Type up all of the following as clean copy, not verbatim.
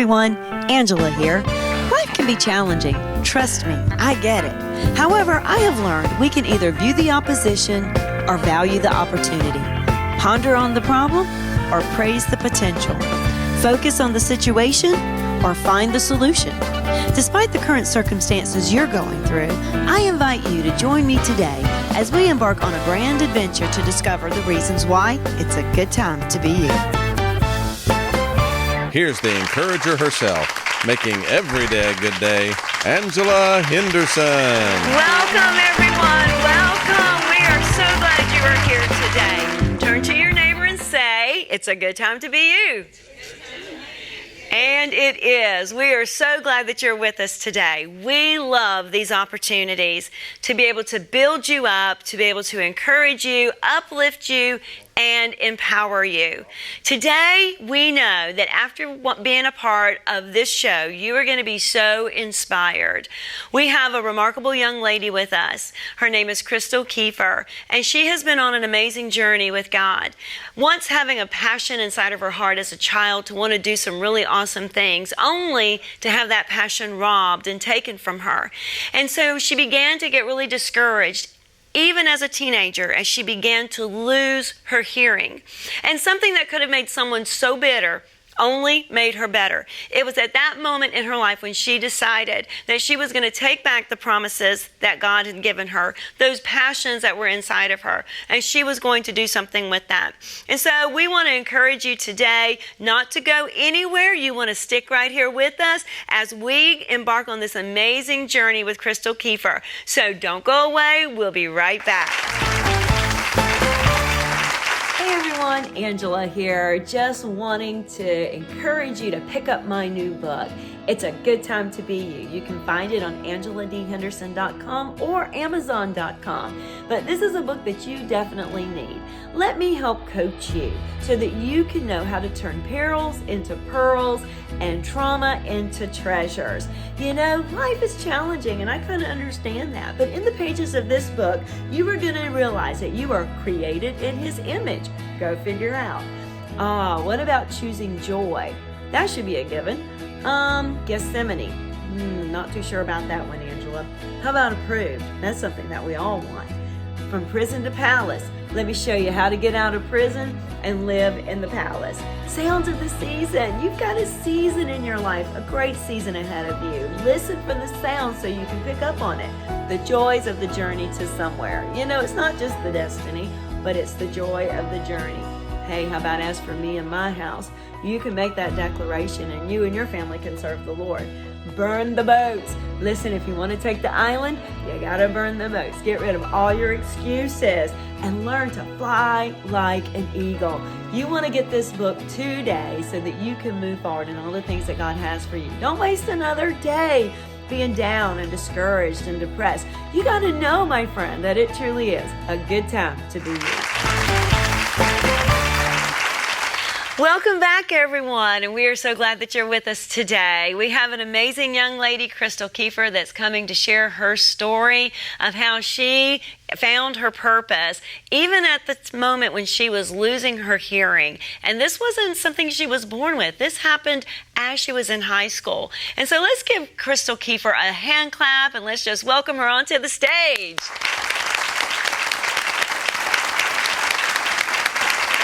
everyone, Angela here. Life can be challenging. Trust me, I get it. However, I have learned we can either view the opposition or value the opportunity. Ponder on the problem or praise the potential. Focus on the situation or find the solution. Despite the current circumstances you're going through, I invite you to join me today as we embark on a grand adventure to discover the reasons why it's a good time to be you. Here's the encourager herself, making every day a good day, Angela Henderson. Welcome, everyone. Welcome. We are so glad you are here today. Turn to your neighbor and say, it's a good time to be you. And it is. We are so glad that you're with us today. We love these opportunities to be able to build you up, to be able to encourage you, uplift you, and empower you. Today, we know that after being a part of this show, you are going to be so inspired. We have a remarkable young lady with us. Her name is Crystal Kiefer, and she has been on an amazing journey with God. Once having a passion inside of her heart as a child to want to do some really awesome things, only to have that passion robbed and taken from her. And so she began to get really discouraged, even as a teenager, as she began to lose her hearing. And something that could have made someone so bitter only made her better. It was at that moment in her life when she decided that she was going to take back the promises that God had given her, those passions that were inside of her, and she was going to do something with that. And so we want to encourage you today not to go anywhere. You want to stick right here with us as we embark on this amazing journey with Crystal Kiefer. So don't go away. We'll be right back. Hey everyone, Angela here, just wanting to encourage you to pick up my new book. It's a good time to be you. You can find it on angeladhenderson.com or amazon.com. But this is a book that you definitely need. Let me help coach you so that you can know how to turn perils into pearls and trauma into treasures. You know, life is challenging and I kind of understand that. But in the pages of this book, you are going to realize that you are created in His image. Go figure out. What about choosing joy? That should be a given. Gethsemane. Not too sure about that one, Angela. How about approved? That's something that we all want. From prison to palace. Let me show you how to get out of prison and live in the palace. Sounds of the season. You've got a season in your life, a great season ahead of you. Listen for the sound so you can pick up on it. The joys of the journey to somewhere. You know, it's not just the destiny, but it's the joy of the journey. Hey, how about as for me and my house? You can make that declaration and you and your family can serve the Lord. Burn the boats. Listen, if you want to take the island, you gotta burn the boats. Get rid of all your excuses and learn to fly like an eagle. You want to get this book today so that you can move forward in all the things that God has for you. Don't waste another day being down and discouraged and depressed. You gotta know, my friend, that it truly is a good time to be you. Welcome back, everyone, and we are so glad that you're with us today. We have an amazing young lady, Crystal Kiefer, that's coming to share her story of how she found her purpose, even at the moment when she was losing her hearing. And this wasn't something she was born with. This happened as she was in high school. And so let's give Crystal Kiefer a hand clap, and let's just welcome her onto the stage.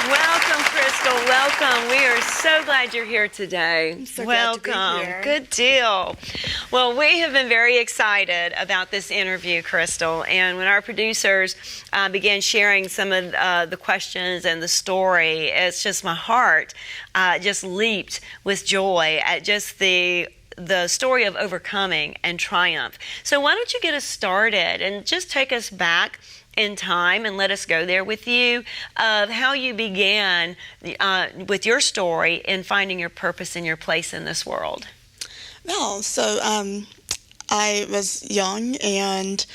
Welcome, Crystal. Welcome. We are so glad you're here today. I'm so welcome. glad to be here. Good deal. Well, we have been very excited about this interview, Crystal. And when our producers began sharing some of the questions and the story, it's just my heart just leaped with joy at just the story of overcoming and triumph. So why don't you get us started and just take us back in time and let us go there with you of how you began with your story in finding your purpose and your place in this world. Well, so I was young and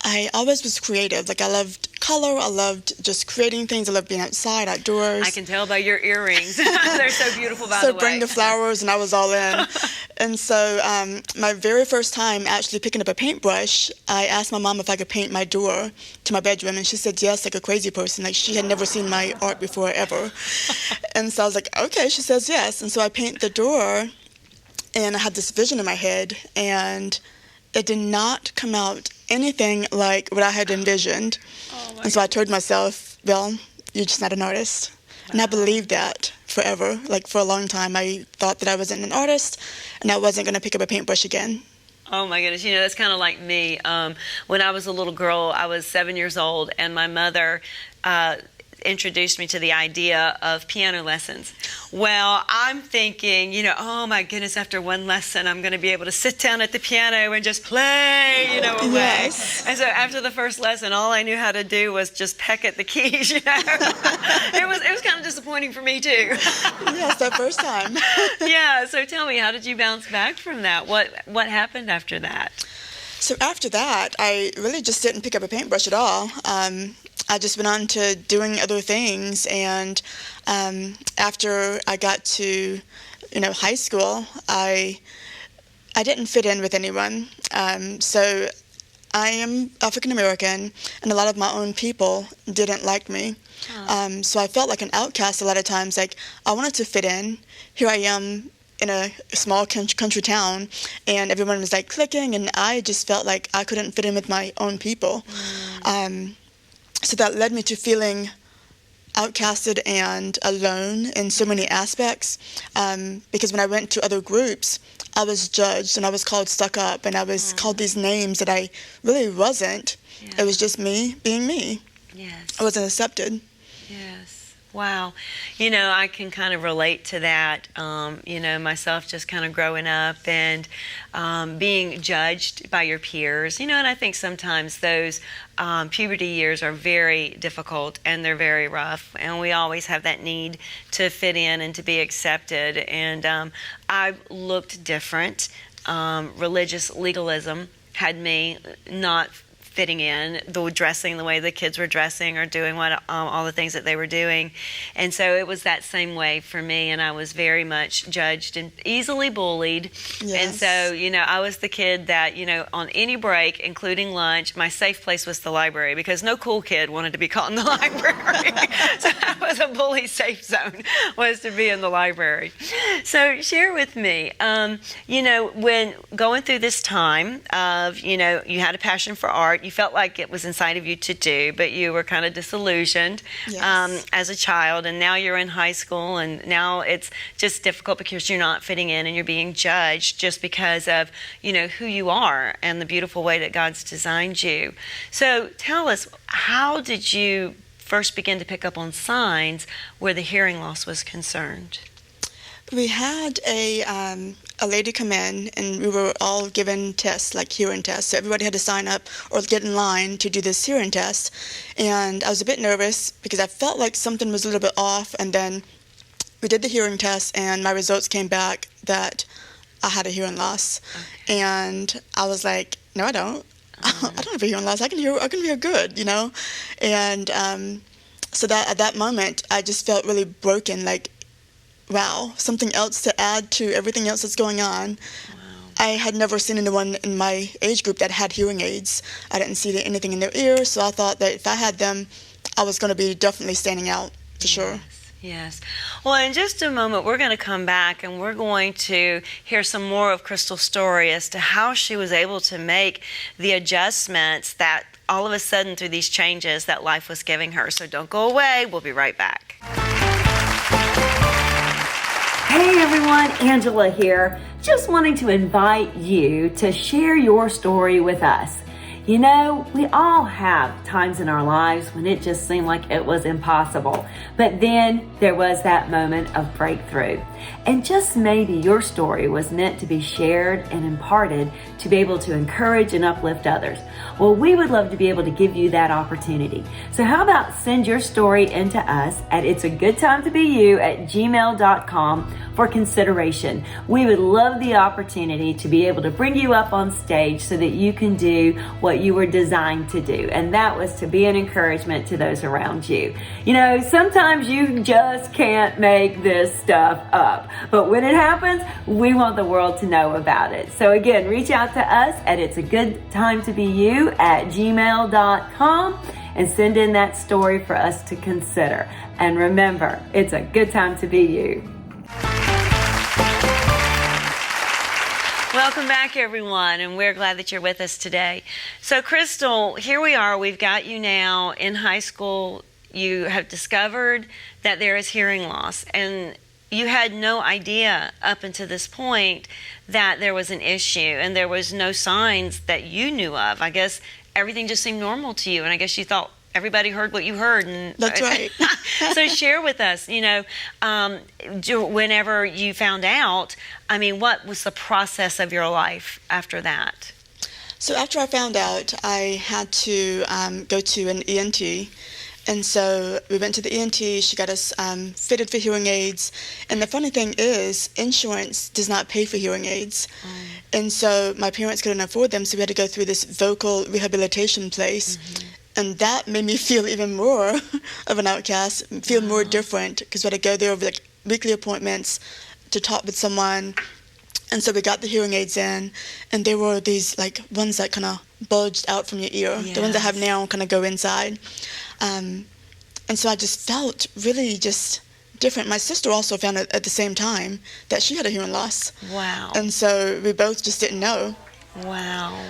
I always was creative. Like I loved color, I loved just creating things, I loved being outside, outdoors. I can tell by your earrings. They're so beautiful, by the way. So bring the flowers and I was all in. And so my very first time actually picking up a paintbrush, I asked my mom if I could paint my door to my bedroom, and she said yes, like a crazy person. Like she had never seen my art before ever. And so I was like, okay, she says yes. And so I paint the door. and I had this vision in my head, and it did not come out anything like what I had envisioned. And so I told myself, well, you're just not an artist. And I believed that forever. Like, for a long time, I thought that I wasn't an artist, and I wasn't going to pick up a paintbrush again. Oh my goodness, that's kind of like me. When I was a little girl, I was 7 years old, and my mother introduced me to the idea of piano lessons. Well, I'm thinking, oh my goodness, after one lesson, I'm going to be able to sit down at the piano and just play, away. Yes. And so after the first lesson, all I knew how to do was just peck at the keys, It was kind of disappointing for me too. Yes, that first time. Yeah, so tell me, how did you bounce back from that? What happened after that? So after that, I really just didn't pick up a paintbrush at all. I just went on to doing other things, and after I got to, high school, I didn't fit in with anyone. So I am African American, and a lot of my own people didn't like me. So I felt like an outcast a lot of times. Like, I wanted to fit in. Here I am in a small country town, and everyone was like clicking, and I just felt like I couldn't fit in with my own people. So that led me to feeling outcasted and alone in so many aspects, because when I went to other groups, I was judged, and I was called stuck up, and I was called these names that I really wasn't. It was just me being me. Yes. I wasn't accepted. Yes. Wow. I can kind of relate to that, myself just kind of growing up and being judged by your peers, and I think sometimes those puberty years are very difficult and they're very rough, and we always have that need to fit in and to be accepted. And I looked different. Religious legalism had me not fitting in, dressing the way the kids were dressing or doing all the things that they were doing. And so it was that same way for me, and I was very much judged and easily bullied. Yes. And so, I was the kid that, on any break, including lunch, my safe place was the library, because no cool kid wanted to be caught in the library. So that was a bully safe zone, was to be in the library. So share with me, when going through this time of, you had a passion for art, you felt like it was inside of you to do, but you were kind of disillusioned. Yes. As a child, and now you're in high school, and now it's just difficult because you're not fitting in and you're being judged just because of, who you are and the beautiful way that God's designed you. So tell us, how did you first begin to pick up on signs where the hearing loss was concerned? We had a lady come in, and we were all given tests, like hearing tests. So everybody had to sign up or get in line to do this hearing test. And I was a bit nervous because I felt like something was a little bit off. And then we did the hearing test, and my results came back that I had a hearing loss. Okay. And I was like, no, I don't. I don't have a hearing loss. I can hear good, And so that at that moment, I just felt really broken, like, wow, something else to add to everything else that's going on. Wow. I had never seen anyone in my age group that had hearing aids. I didn't see anything in their ears, so I thought that if I had them, I was going to be definitely standing out for sure. Yes. Well, in just a moment, we're going to come back and we're going to hear some more of Crystal's story as to how she was able to make the adjustments that all of a sudden through these changes that life was giving her. So don't go away. We'll be right back. Hey everyone, Angela here. Just wanting to invite you to share your story with us. We all have times in our lives when it just seemed like it was impossible. But then there was that moment of breakthrough. And just maybe your story was meant to be shared and imparted to be able to encourage and uplift others. Well, we would love to be able to give you that opportunity. So how about send your story into us at itsagoodtimetobeyou@gmail.com for consideration. We would love the opportunity to be able to bring you up on stage so that you can do what you were designed to do, and that was to be an encouragement to those around you. Sometimes you just can't make this stuff up, but when it happens, we want the world to know about it. So again, reach out to us at itsagoodtimetobeyou@gmail.com and send in that story for us to consider. And remember, it's a good time to be you. Welcome back, everyone, and we're glad that you're with us today. So, Crystal, here we are. We've got you now in high school. You have discovered that there is hearing loss, and you had no idea up until this point that there was an issue, and there was no signs that you knew of. I guess everything just seemed normal to you, and I guess you thought everybody heard what you heard. And That's right. So share with us, whenever you found out, what was the process of your life after that? So after I found out, I had to go to an ENT. And so we went to the ENT. She got us fitted for hearing aids. And the funny thing is, insurance does not pay for hearing aids. And so my parents couldn't afford them, so we had to go through this vocal rehabilitation place. And that made me feel even more of an outcast, feel more different, because we had to go there over weekly appointments to talk with someone. And so we got the hearing aids in, and there were these ones that kind of bulged out from your ear. Yes. The ones I have now kind of go inside. And so I just felt really just different. My sister also found it at the same time that she had a hearing loss. Wow. And so we both just didn't know. Wow.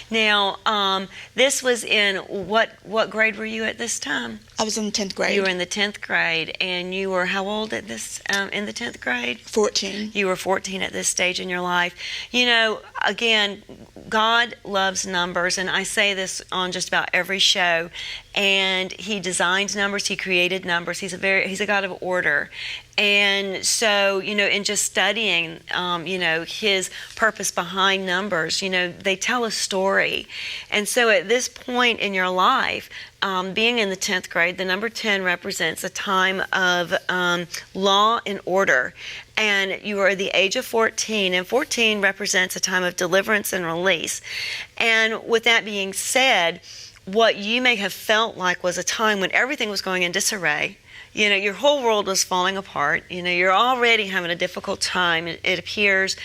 Now, this was in what grade were you at this time? I was in 10th grade. You were in the 10th grade, and you were how old at this in the 10th grade? 14. You were 14 at this stage in your life. Again, God loves numbers, and I say this on just about every show. And He designed numbers. He created numbers. He's a God of order. And so, in just studying, His purpose behind numbers, they tell a story. And so at this point in your life, being in the 10th grade, the number 10 represents a time of law and order. And you are at the age of 14, and 14 represents a time of deliverance and release. And with that being said, what you may have felt like was a time when everything was going in disarray. Your whole world was falling apart. You're already having a difficult time, it appears,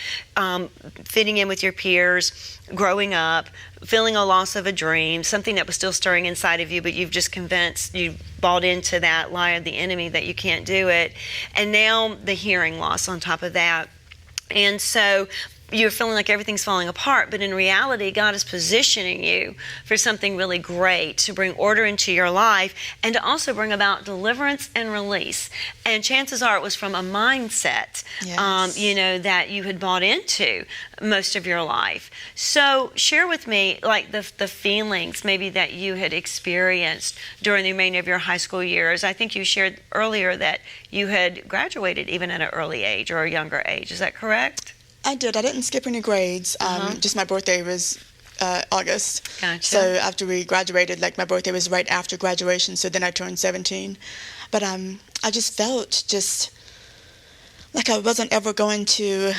fitting in with your peers, growing up, feeling a loss of a dream, something that was still stirring inside of you, but you've bought into that lie of the enemy that you can't do it. And now the hearing loss on top of that. And so you're feeling like everything's falling apart, but in reality, God is positioning you for something really great, to bring order into your life and to also bring about deliverance and release. And chances are it was from a mindset, Yes. that you had bought into most of your life. So share with me, the feelings maybe that you had experienced during the remainder of your high school years. I think you shared earlier that you had graduated even at an early age or a younger age. Is that correct? I did. I didn't skip any grades. Just my birthday was August. Gotcha. So after we graduated, my birthday was right after graduation, so then I turned 17. But I just felt like I wasn't ever going to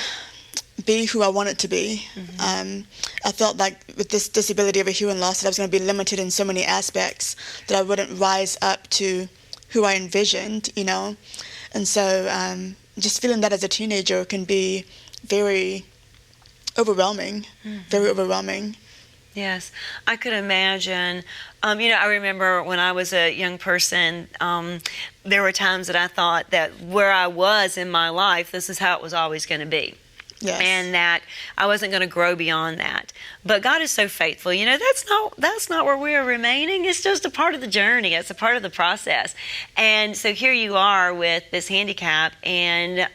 be who I wanted to be. I felt like with this disability of a hearing loss that I was going to be limited in so many aspects, that I wouldn't rise up to who I envisioned, And so just feeling that as a teenager can be very overwhelming, very overwhelming. Yes, I could imagine. I remember when I was a young person, there were times that I thought that where I was in my life, this is how it was always going to be. Yes. And that I wasn't going to grow beyond that. But God is so faithful. That's not where we are remaining. It's just a part of the journey. It's a part of the process. And so here you are with this handicap, and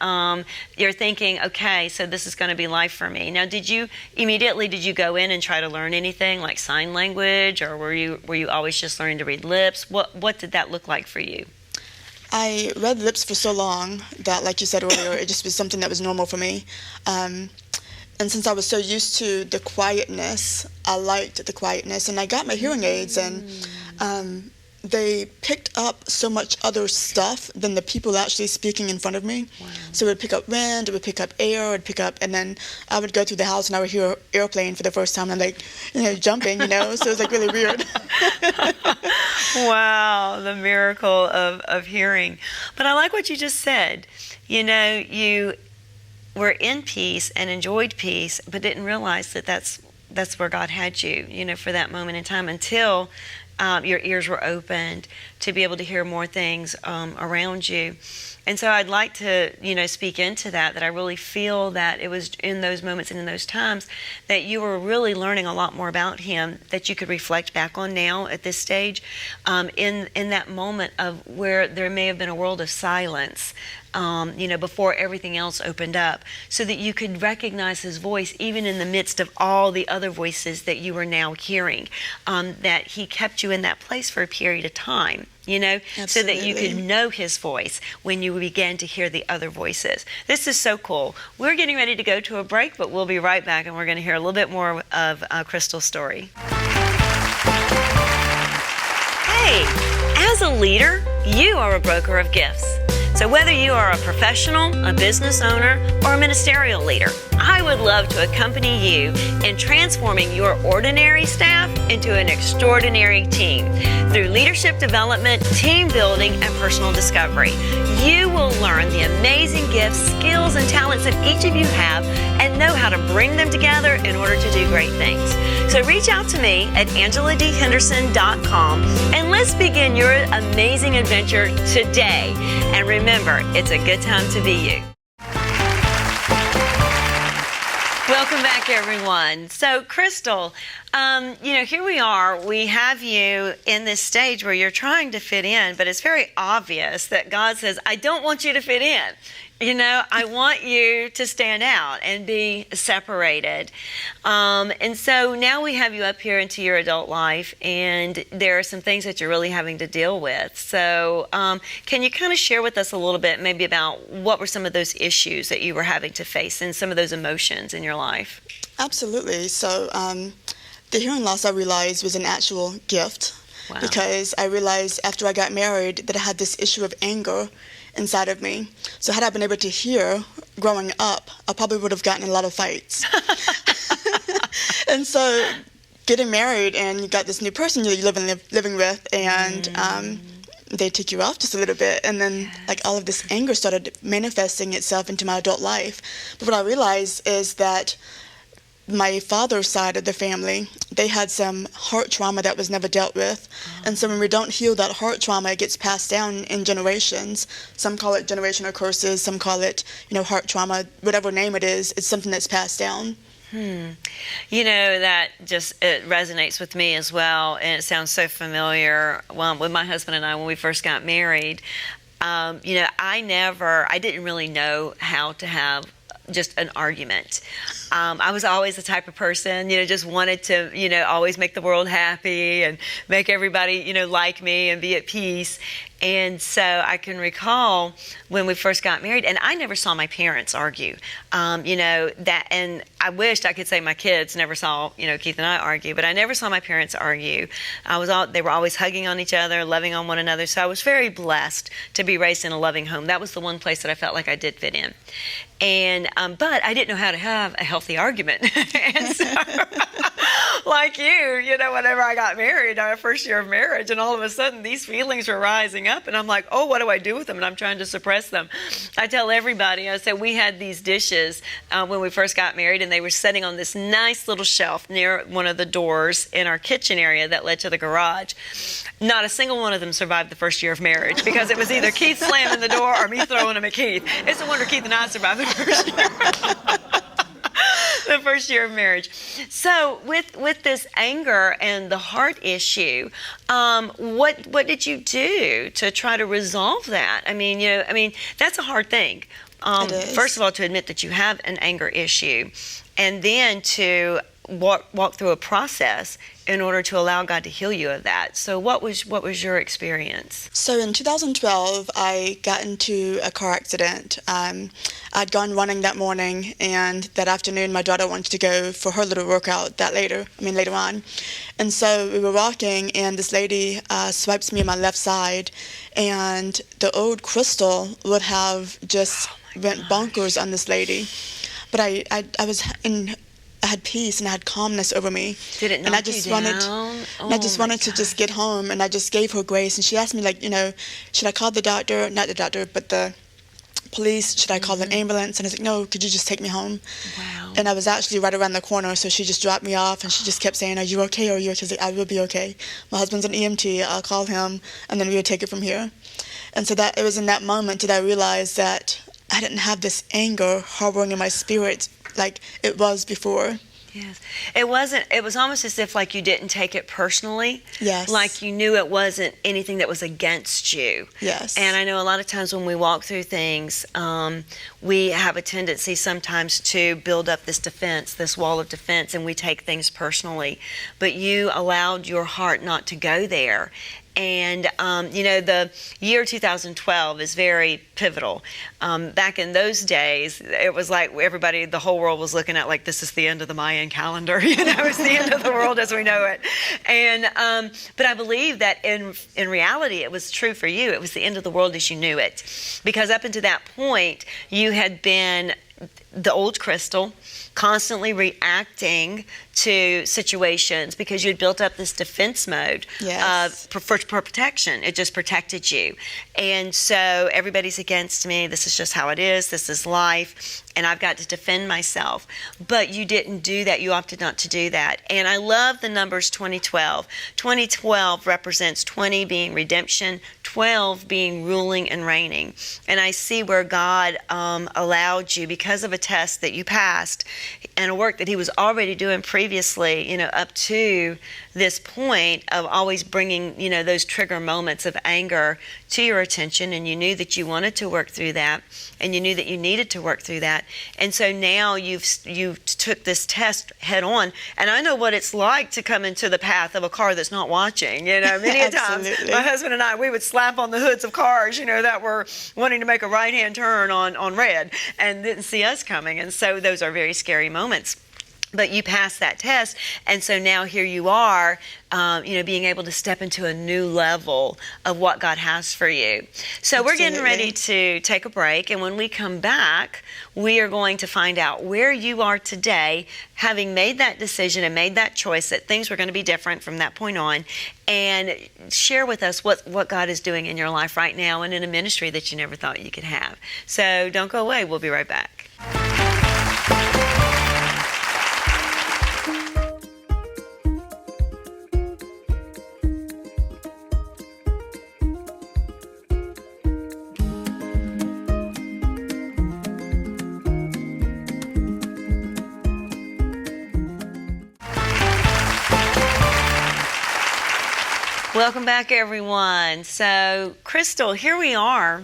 you're thinking, okay, so this is going to be life for me. Now, did you go in and try to learn anything like sign language, or were you always just learning to read lips? What did that look like for you? I read lips for so long that, like you said earlier, it just was something that was normal for me. And since I was so used to the quietness, I liked the quietness. And I got my hearing aids, and they picked up so much other stuff than the people actually speaking in front of me. Wow. So it would pick up wind, it would pick up air, it would pick up, and then I would go through the house and I would hear an airplane for the first time, and I'm jumping, so it was really weird. Wow, the miracle of hearing. But I like what you just said. You were in peace and enjoyed peace, but didn't realize that that's where God had you, for that moment in time, until your ears were opened to be able to hear more things around you. And so I'd like to, speak into that I really feel that it was in those moments and in those times that you were really learning a lot more about him that you could reflect back on now at this stage, in that moment of where there may have been a world of silence, before everything else opened up, so that you could recognize his voice even in the midst of all the other voices that you are now hearing, that he kept you in that place for a period of time. So that you could know his voice when you began to hear the other voices. This is so cool. We're getting ready to go to a break, but we'll be right back, and we're going to hear a little bit more of Crystal's story. Hey, as a leader, you are a broker of gifts. So whether you are a professional, a business owner, or a ministerial leader, I would love to accompany you in transforming your ordinary staff into an extraordinary team through leadership development, team building, and personal discovery. You will learn the amazing gifts, skills, and talents that each of you have and know how to bring them together in order to do great things. So reach out to me at angeladhenderson.com and let's begin your amazing adventure today. And remember, it's a good time to be you. Welcome back, everyone. So, Crystal, here we are. We have you in this stage where you're trying to fit in, but it's very obvious that God says, I don't want you to fit in. I want you to stand out and be separated. And so now we have you up here into your adult life, and there are some things that you're really having to deal with. So can you kind of share with us a little bit maybe about what were some of those issues that you were having to face and some of those emotions in your life? Absolutely. So the hearing loss, I realized, was an actual gift. Wow. Because I realized after I got married that I had this issue of anger inside of me. So had I been able to hear growing up, I probably would have gotten in a lot of fights. And so getting married and you got this new person you're living with, and they take you off just a little bit, and then all of this anger started manifesting itself into my adult life. But what I realized is that my father's side of the family, they had some heart trauma that was never dealt with. And so when we don't heal that heart trauma, it gets passed down in generations. Some call it generational curses, some call it, heart trauma, whatever name it is, it's something that's passed down. That just, it resonates with me as well, and it sounds so familiar. With my husband and I, when we first got married, I didn't really know how to have just an argument. I was always the type of person, just wanted to, always make the world happy and make everybody, like me and be at peace. And so I can recall when we first got married, and I never saw my parents argue, that, and I wished I could say my kids never saw, Keith and I argue, but I never saw my parents argue. They were always hugging on each other, loving on one another. So I was very blessed to be raised in a loving home. That was the one place that I felt like I did fit in. And, but I didn't know how to have a healthy argument. And so, like you, whenever I got married, our first year of marriage, and all of a sudden these feelings were rising up, and I'm like, oh, what do I do with them? And I'm trying to suppress them. I tell everybody, I said, we had these dishes when we first got married, and they were sitting on this nice little shelf near one of the doors in our kitchen area that led to the garage. Not a single one of them survived the first year of marriage, because it was either Keith slamming the door or me throwing them at Keith. It's a wonder Keith and I survived the first year. The first year of marriage. So with this anger and the heart issue, what did you do to try to resolve that? I mean, that's a hard thing. First of all, to admit that you have an anger issue, and then to walk through a process in order to allow God to heal you of that. So what was your experience? So in 2012, I got into a car accident. I'd gone running that morning, and that afternoon my daughter wanted to go for her little workout later on. And so we were walking, and this lady swipes me on my left side, and the old Crystal would have just went bonkers on this lady. But I had peace and I had calmness over me. Did it knock you down? I just wanted to just get home, and I just gave her grace. And she asked me, should I call the doctor? Not the doctor, but the police? Should I call an ambulance? And I was like, no, could you just take me home? Wow. And I was actually right around the corner, so she just dropped me off, and she just kept saying, are you okay? Are you okay? She's like, I will be okay. My husband's an EMT. I'll call him, and then we'll take it from here. And so that it was in that moment that I realized that I didn't have this anger harboring in my spirit like it was before. Yes. It was almost as if like you didn't take it personally. Yes. Like you knew it wasn't anything that was against you. Yes. And I know a lot of times when we walk through things, we have a tendency sometimes to build up this defense, this wall of defense, and we take things personally. But you allowed your heart not to go there. And, the year 2012 is very pivotal. Back in those days, it was like the whole world was looking at like, this is the end of the Mayan calendar. It's the end of the world as we know it. And, but I believe that in reality, it was true for you. It was the end of the world as you knew it. Because up until that point, you had been the old Crystal, constantly reacting to situations because you'd built up this defense mode for protection. It just protected you. And so everybody's against me. This is just how it is. This is life. And I've got to defend myself. But you didn't do that. You opted not to do that. And I love the numbers 2012. 2012 represents 20 being redemption, 12 being ruling and reigning. And I see where God allowed you, because of a test that you passed and a work that he was already doing previously, up to this point of always bringing, those trigger moments of anger to your attention. And you knew that you wanted to work through that, and you knew that you needed to work through that. And so now you took this test head on. And I know what it's like to come into the path of a car that's not watching. Many a times my husband and I, we would slap on the hoods of cars, that were wanting to make a right-hand turn on red and didn't see us coming. And so those are very scary moments. But you passed that test, and so now here you are, being able to step into a new level of what God has for you. So We're getting ready to take a break, and when we come back, we are going to find out where you are today, having made that decision and made that choice that things were going to be different from that point on, and share with us what God is doing in your life right now and in a ministry that you never thought you could have. So don't go away. We'll be right back. Welcome back, everyone. So, Crystal, here we are,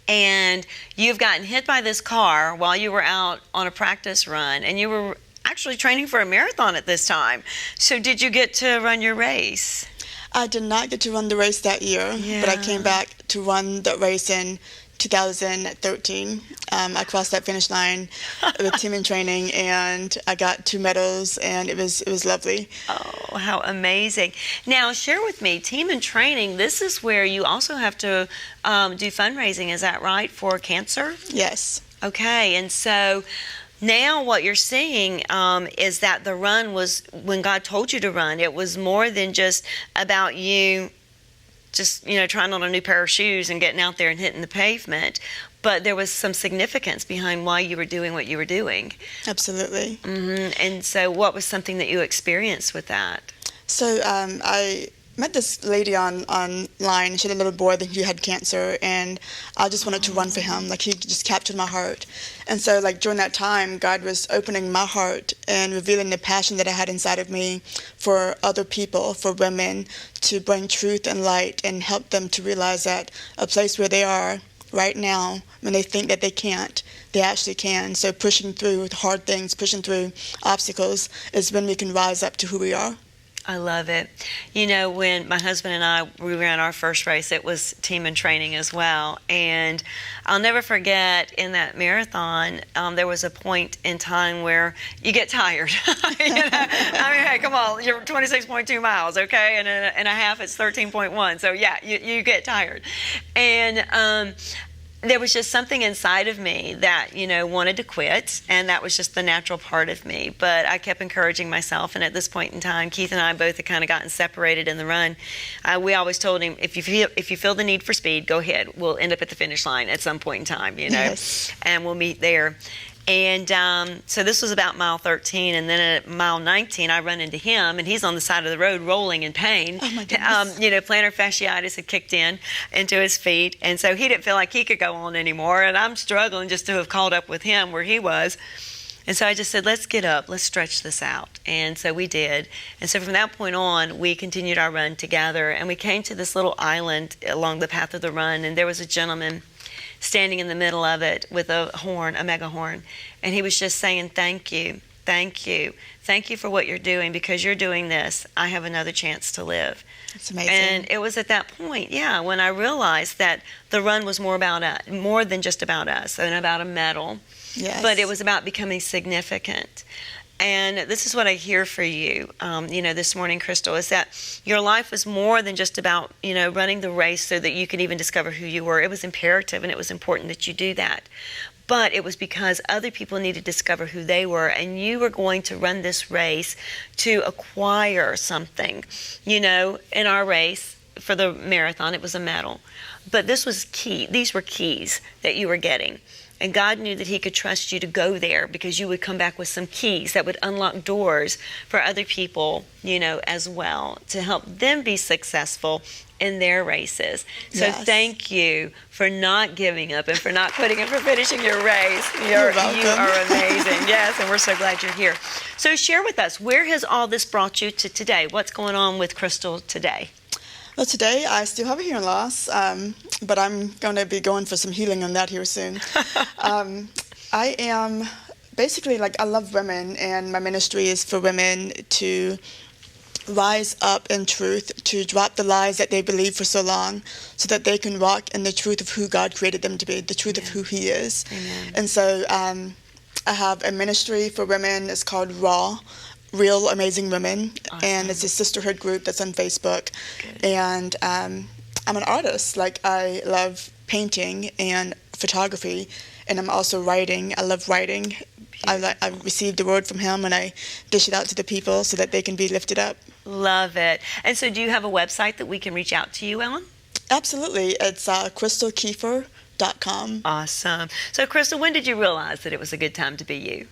and you've gotten hit by this car while you were out on a practice run, and you were actually training for a marathon at this time. So did you get to run your race? I did not get to run the race that year, but I came back to run the race in 2013. I crossed that finish line with team in training, and I got 2 medals, and it was lovely. Oh, how amazing. Now, share with me, team in training, this is where you also have to do fundraising, is that right, for cancer? Yes. Okay, and so now what you're seeing is that the run was, when God told you to run, it was more than just about you just, trying on a new pair of shoes and getting out there and hitting the pavement. But there was some significance behind why you were doing what you were doing. Absolutely. Mm-hmm. And so what was something that you experienced with that? So I met this lady online. She had a little boy that he had cancer, and I just wanted to run for him. Like, he just captured my heart. And so, during that time, God was opening my heart and revealing the passion that I had inside of me for other people, for women, to bring truth and light and help them to realize that a place where they are right now, when they think that they can't, they actually can. So pushing through hard things, pushing through obstacles is when we can rise up to who we are. I love it. When my husband and we ran our first race, it was team in training as well. And I'll never forget, in that marathon, there was a point in time where you get tired. Hey, come on, you're 26.2 miles, okay? And a half, it's 13.1. So, yeah, you get tired. And there was just something inside of me that, wanted to quit, and that was just the natural part of me. But I kept encouraging myself, and at this point in time, Keith and I both had kind of gotten separated in the run. We always told him, if you feel the need for speed, go ahead. We'll end up at the finish line at some point in time, Yes. and we'll meet there. And so this was about mile 13, and then at mile 19, I run into him, and he's on the side of the road rolling in pain. Oh, my goodness. Plantar fasciitis had kicked into his feet, and so he didn't feel like he could go on anymore, and I'm struggling just to have caught up with him where he was. And so I just said, let's get up, let's stretch this out. And so we did. And so from that point on, we continued our run together, and we came to this little island along the path of the run, and there was a gentleman standing in the middle of it with a horn, a mega horn, and he was just saying, thank you for what you're doing. Because you're doing this, I have another chance to live. It's amazing. And it was at that point, when I realized that the run was more than just about us, and about a medal. Yes. But it was about becoming significant. And this is what I hear for you, this morning, Crystal, is that your life was more than just about, running the race so that you could even discover who you were. It was imperative, and it was important that you do that. But it was because other people needed to discover who they were, and you were going to run this race to acquire something. In our race for the marathon, it was a medal. But this was key. These were keys that you were getting. And God knew that he could trust you to go there because you would come back with some keys that would unlock doors for other people, as well, to help them be successful in their races. So Yes. Thank you for not giving up and for not quitting and for finishing your race. You're welcome. You are amazing. Yes, and we're so glad you're here. So share with us, where has all this brought you to today? What's going on with Crystal today? Well, today I still have a hearing loss, but I'm going to be going for some healing on that here soon. I am basically, I love women, and my ministry is for women to rise up in truth, to drop the lies that they believe for so long, so that they can walk in the truth of who God created them to be, the truth of who he is. Amen. And so I have a ministry for women. It's called Real Amazing Women, Awesome. and it's a sisterhood group that's on Facebook. Good. And I'm an artist. I love painting and photography, and I'm also writing. I love writing. I received a word from him, and I dish it out to the people so that they can be lifted up. Love it. And so do you have a website that we can reach out to you on? Absolutely. It's crystalkiefer.com. Awesome. So Crystal, when did you realize that it was a good time to be you?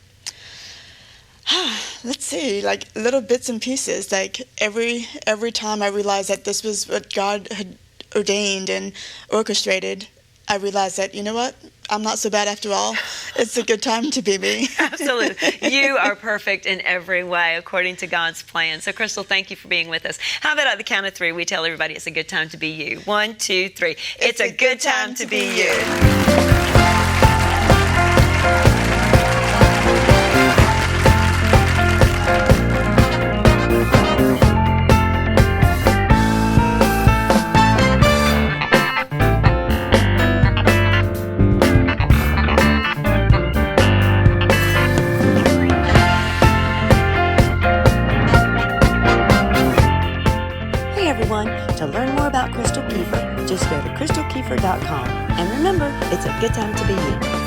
Let's see, little bits and pieces. Every time I realized that this was what God had ordained and orchestrated, I realized that, you know what? I'm not so bad after all. It's a good time to be me. Absolutely. You are perfect in every way according to God's plan. So Crystal, thank you for being with us. How about at the count of three, we tell everybody it's a good time to be you. 1, 2, 3. It's a good time to be you. Hey everyone, to learn more about Crystal Kiefer, just go to crystalkiefer.com. And remember, it's a good time to be you.